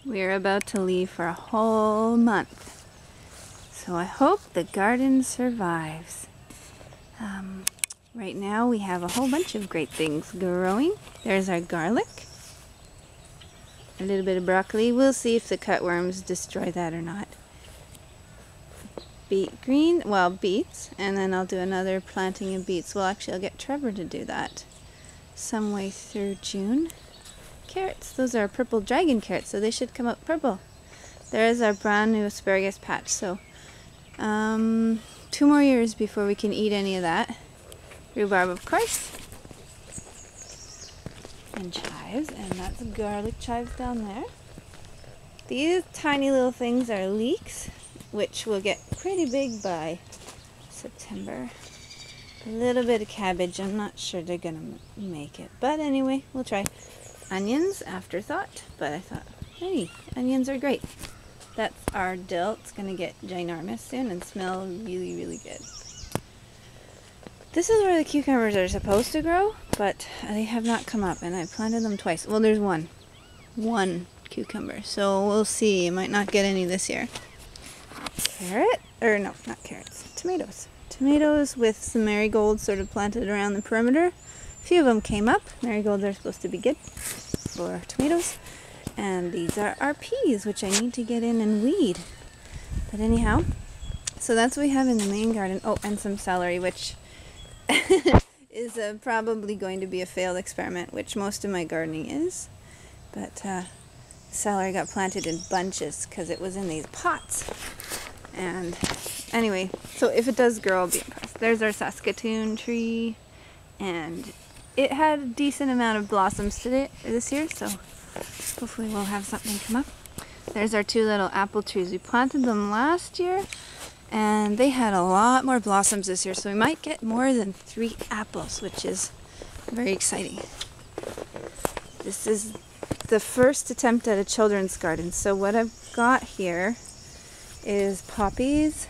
We're about to leave for a whole month, so I hope the garden survives. Right now we have a whole bunch of great things growing. There's our garlic, a little bit of broccoli. We'll see if the cutworms destroy that or not. Beets, and then I'll do another planting of beets. Well, actually I'll get Trevor to do that some way through June. Carrots, those are purple dragon carrots, so they should come out purple. There is our brand new asparagus patch, so 2 more years before we can eat any of that. Rhubarb, of course, and chives, and that's garlic chives down there. These tiny little things are leeks, which will get pretty big by September. A little bit of cabbage. I'm not sure they're gonna make it, but anyway, we'll try. Onions, afterthought, but I thought, hey, onions are great. That's our dill. It's gonna get ginormous soon and smell really, really good. This is where the cucumbers are supposed to grow, but they have not come up, and I planted them twice. Well, there's one cucumber, so we'll see. You might not get any this year. Not carrots, tomatoes. Tomatoes with some marigolds sort of planted around the perimeter. A few of them came up. Marigolds are supposed to be good for tomatoes. And these are our peas, which I need to get in and weed. But anyhow, so that's what we have in the main garden. Oh, and some celery, which is probably going to be a failed experiment, which most of my gardening is. But celery got planted in bunches because it was in these pots. And anyway, so if it does grow, I'll be impressed. There's our Saskatoon tree, and it had a decent amount of blossoms this year, so hopefully we'll have something come up. There's our 2 little apple trees. We planted them last year, and they had a lot more blossoms this year, so we might get more than 3 apples, which is very exciting. This is the first attempt at a children's garden, so what I've got here is poppies.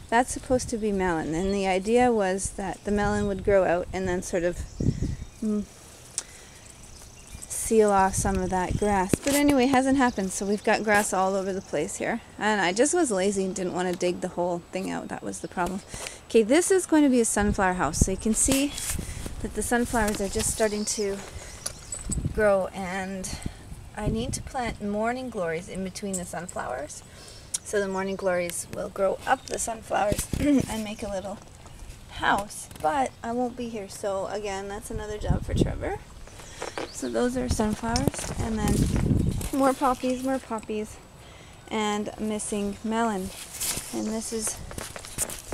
That's supposed to be melon, and the idea was that the melon would grow out and then sort of seal off some of that grass. But anyway, it hasn't happened, so we've got grass all over the place here. And I just was lazy and didn't want to dig the whole thing out. That was the problem. Okay, this is going to be a sunflower house, so you can see that the sunflowers are just starting to grow, and I need to plant morning glories in between the sunflowers. So the morning glories will grow up the sunflowers and make a little house. But I won't be here, so again, that's another job for Trevor. So those are sunflowers, and then more poppies, and missing melon. And this is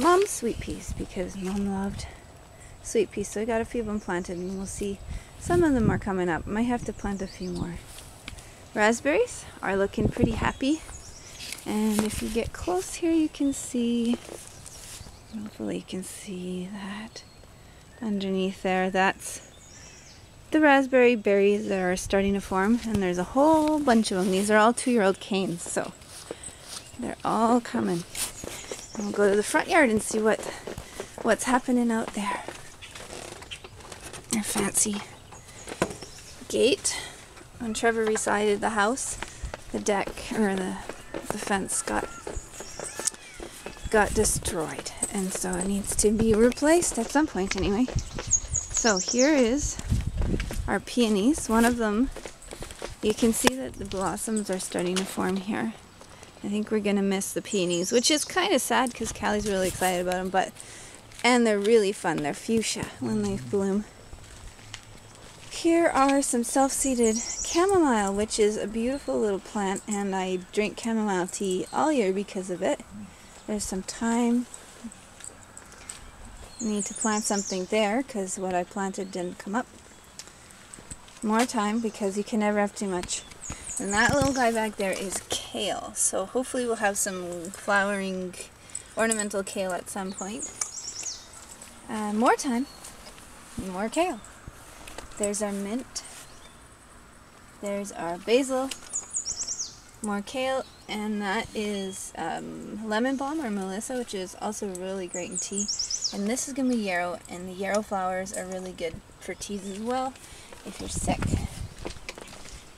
Mom's sweet peas, because Mom loved sweet peas. So I got a few of them planted, and we'll see. Some of them are coming up. Might have to plant a few more. Raspberries are looking pretty happy. And if you get close here, you can see, hopefully you can see that underneath there. That's the raspberry berries that are starting to form, and there's a whole bunch of them. These are all 2-year-old canes, so they're all coming. And we'll go to the front yard and see what's happening out there. Our fancy gate. When Trevor resided the house, the deck, or the fence got destroyed, and so it needs to be replaced at some point anyway. So here is our peonies. One of them, you can see that the blossoms are starting to form here. I think we're gonna miss the peonies, which is kind of sad because Callie's really excited about them, and they're really fun. They're fuchsia when they bloom. Here are some self-seeded chamomile, which is a beautiful little plant, and I drink chamomile tea all year because of it. There's some thyme. I need to plant something there because what I planted didn't come up. More thyme, because you can never have too much. And that little guy back there is kale, so hopefully we'll have some flowering ornamental kale at some point. More thyme, more kale. There's our mint, there's our basil, more kale, and that is lemon balm or melissa, which is also really great in tea. And this is going to be yarrow, and the yarrow flowers are really good for teas as well if you're sick.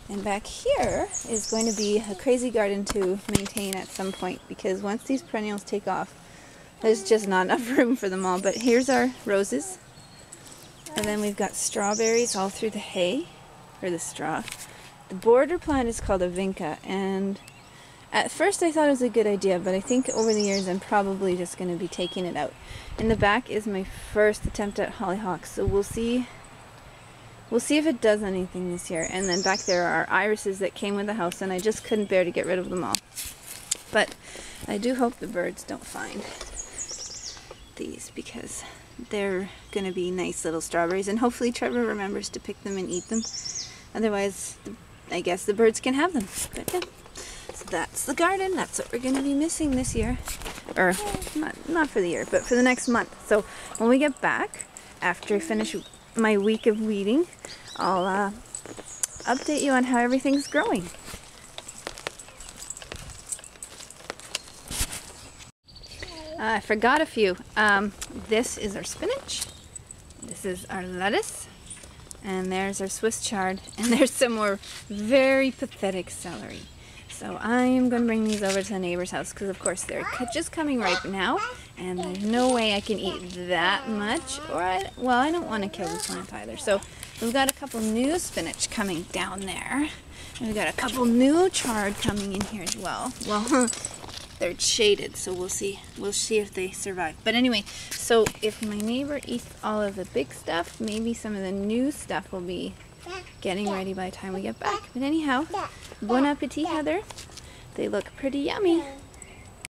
And back here is going to be a crazy garden to maintain at some point, because once these perennials take off, there's just not enough room for them all. But here's our roses. And then we've got strawberries all through the hay, or the straw. The border plant is called a vinca, and at first I thought it was a good idea, but I think over the years I'm probably just going to be taking it out. In the back is my first attempt at hollyhocks, so we'll see if it does anything this year. And then back there are irises that came with the house, and I just couldn't bear to get rid of them all. But I do hope the birds don't find these, because they're going to be nice little strawberries, and hopefully Trevor remembers to pick them and eat them. Otherwise, I guess the birds can have them. But yeah, so that's the garden. That's what we're going to be missing this year. Or, not for the year, but for the next month. So when we get back, after I finish my week of weeding, I'll update you on how everything's growing. I forgot a few. This is our spinach, this is our lettuce, and there's our Swiss chard, and there's some more very pathetic celery. So I am going to bring these over to the neighbor's house, because of course they're just coming ripe now, and there's no way I can eat that much, or I don't want to kill the plant either. So we've got a couple new spinach coming down there, and we've got a couple new chard coming in here as well. Well, they're shaded, so we'll see if they survive. But anyway, so if my neighbor eats all of the big stuff, maybe some of the new stuff will be getting ready by the time we get back. But anyhow, bon appetit, Heather. They look pretty yummy.